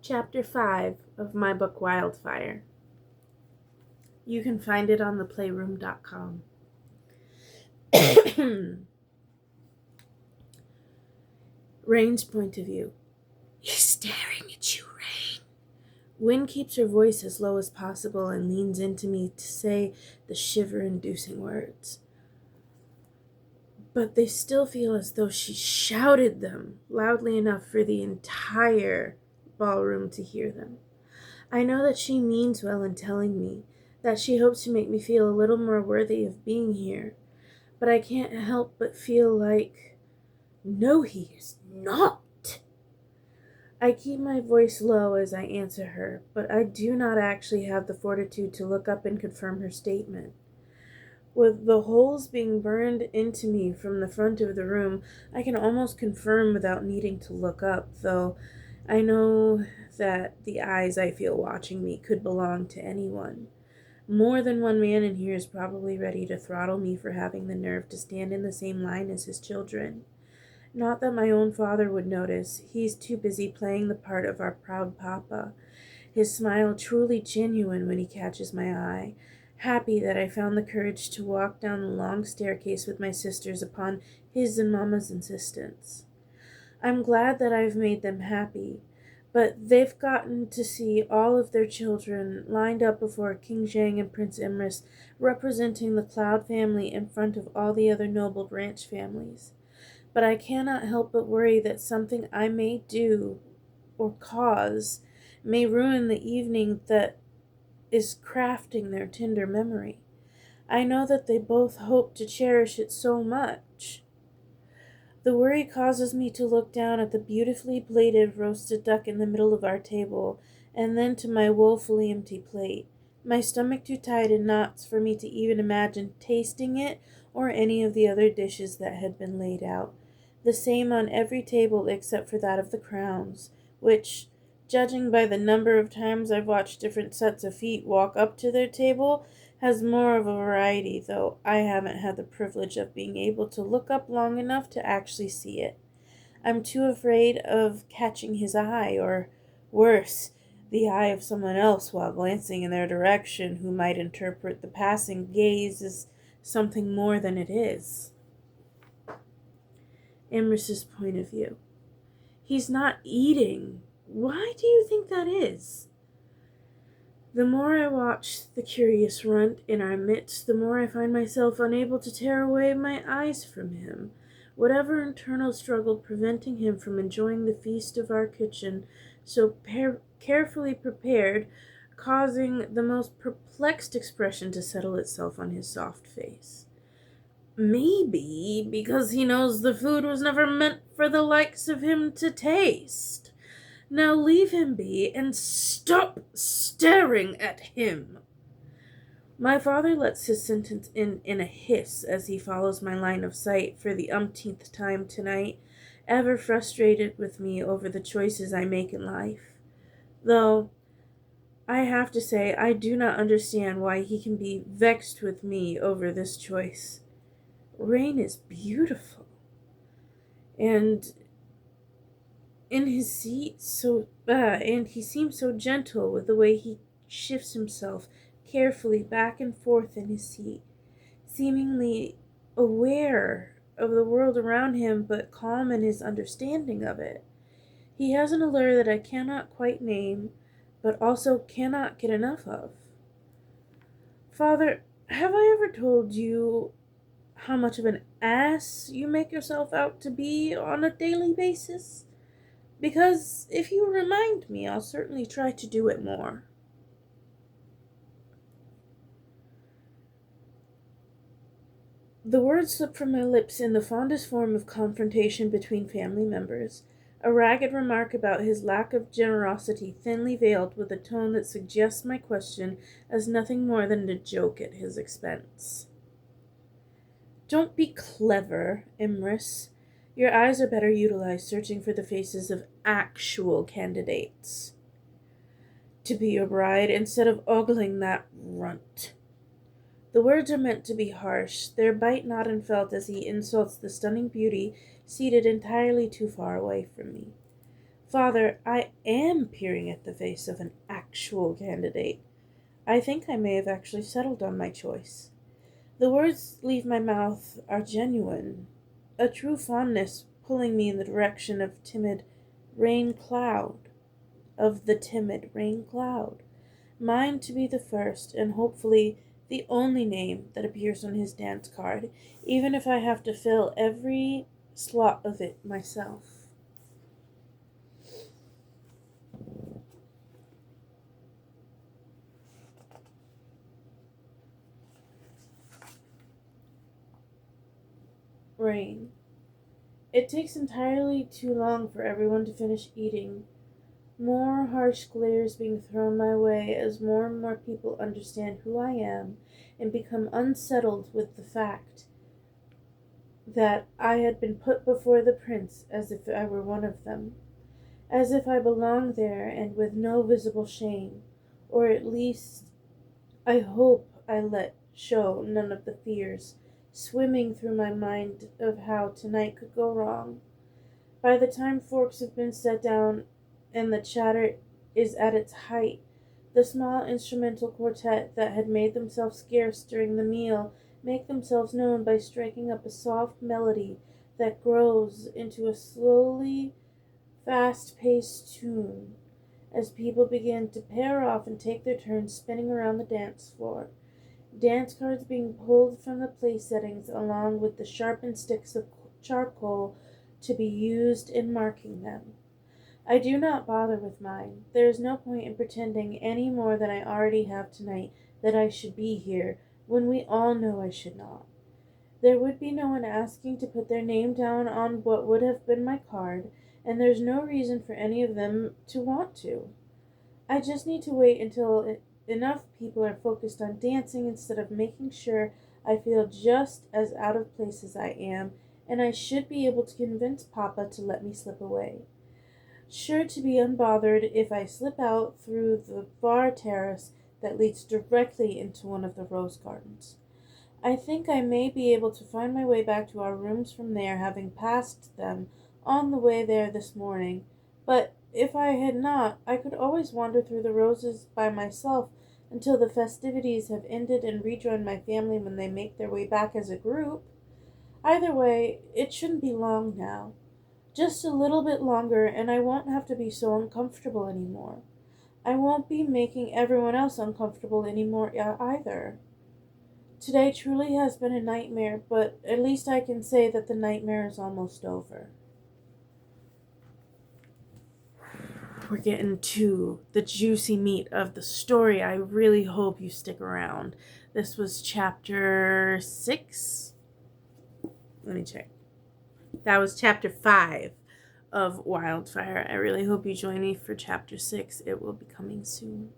Chapter 5 of my book Wildfire. You can find it on theplayroom.com. Rain's point of view. He's staring at you, Rain. Wynne keeps her voice as low as possible and leans into me to say the shiver-inducing words. But they still feel as though she shouted them loudly enough for the entire ballroom to hear them. I know that she means well in telling me, that she hopes to make me feel a little more worthy of being here, but I can't help but feel like, no, he is not. I keep my voice low as I answer her, but I do not actually have the fortitude to look up and confirm her statement. With the holes being burned into me from the front of the room, I can almost confirm without needing to look up, though I know that the eyes I feel watching me could belong to anyone. More than one man in here is probably ready to throttle me for having the nerve to stand in the same line as his children. Not that my own father would notice. He's too busy playing the part of our proud papa, his smile truly genuine when he catches my eye, happy that I found the courage to walk down the long staircase with my sisters upon his and Mama's insistence. I'm glad that I've made them happy, but they've gotten to see all of their children lined up before King Zhang and Prince Imris, representing the Cloud family in front of all the other noble branch families. But I cannot help but worry that something I may do or cause may ruin the evening that is crafting their tender memory. I know that they both hope to cherish it so much. The worry causes me to look down at the beautifully plated roasted duck in the middle of our table, and then to my woefully empty plate, my stomach too tied in knots for me to even imagine tasting it or any of the other dishes that had been laid out, the same on every table except for that of the Crowns, which, judging by the number of times I've watched different sets of feet walk up to their table, has more of a variety, though I haven't had the privilege of being able to look up long enough to actually see it. I'm too afraid of catching his eye, or worse, the eye of someone else while glancing in their direction who might interpret the passing gaze as something more than it is. Imris's point of view. He's not eating. Why do you think that is? The more I watch the curious runt in our midst, the more I find myself unable to tear away my eyes from him, whatever internal struggle preventing him from enjoying the feast of our kitchen, so carefully prepared, causing the most perplexed expression to settle itself on his soft face. Maybe because he knows the food was never meant for the likes of him to taste. Now leave him be and stop staring at him. My father lets his sentence in a hiss as he follows my line of sight for the umpteenth time tonight, ever frustrated with me over the choices I make in life. Though, I have to say, I do not understand why he can be vexed with me over this choice. Rain is beautiful, and in his seat, and he seems so gentle with the way he shifts himself carefully back and forth in his seat, seemingly aware of the world around him, but calm in his understanding of it. He has an allure that I cannot quite name, but also cannot get enough of. Father, have I ever told you how much of an ass you make yourself out to be on a daily basis? Because if you remind me, I'll certainly try to do it more. The words slip from my lips in the fondest form of confrontation between family members, a ragged remark about his lack of generosity thinly veiled with a tone that suggests my question as nothing more than a joke at his expense. Don't be clever, Imris. Your eyes are better utilized searching for the faces of actual candidates to be your bride instead of ogling that runt. The words are meant to be harsh, their bite not unfelt as he insults the stunning beauty seated entirely too far away from me. Father, I am peering at the face of an actual candidate. I think I may have actually settled on my choice. The words leave my mouth are genuine, a true fondness pulling me in the direction of the timid rain cloud, mine to be the first and hopefully the only name that appears on his dance card, even if I have to fill every slot of it myself. Rain. It takes entirely too long for everyone to finish eating. More harsh glares being thrown my way as more and more people understand who I am and become unsettled with the fact that I had been put before the prince as if I were one of them, as if I belonged there and with no visible shame, or at least I hope I let show none of the fears swimming through my mind of how tonight could go wrong. By the time forks have been set down and the chatter is at its height, the small instrumental quartet that had made themselves scarce during the meal make themselves known by striking up a soft melody that grows into a slowly fast-paced tune as people begin to pair off and take their turns spinning around the dance floor, dance cards being pulled from the place settings along with the sharpened sticks of charcoal to be used in marking them. I do not bother with mine. There is no point in pretending any more than I already have tonight that I should be here when we all know I should not. There would be no one asking to put their name down on what would have been my card, and there's no reason for any of them to want to. I just need to wait until enough people are focused on dancing instead of making sure I feel just as out of place as I am, and I should be able to convince Papa to let me slip away. Sure to be unbothered if I slip out through the bar terrace that leads directly into one of the rose gardens. I think I may be able to find my way back to our rooms from there, having passed them on the way there this morning, but if I had not, I could always wander through the roses by myself until the festivities have ended and rejoin my family when they make their way back as a group. Either way, it shouldn't be long now. Just a little bit longer, and I won't have to be so uncomfortable anymore. I won't be making everyone else uncomfortable anymore either. Today truly has been a nightmare, but at least I can say that the nightmare is almost over. We're getting to the juicy meat of the story. I really hope you stick around. This was chapter 6. Let me check. That was chapter 5 of Wildfire. I really hope you join me for chapter 6. It will be coming soon.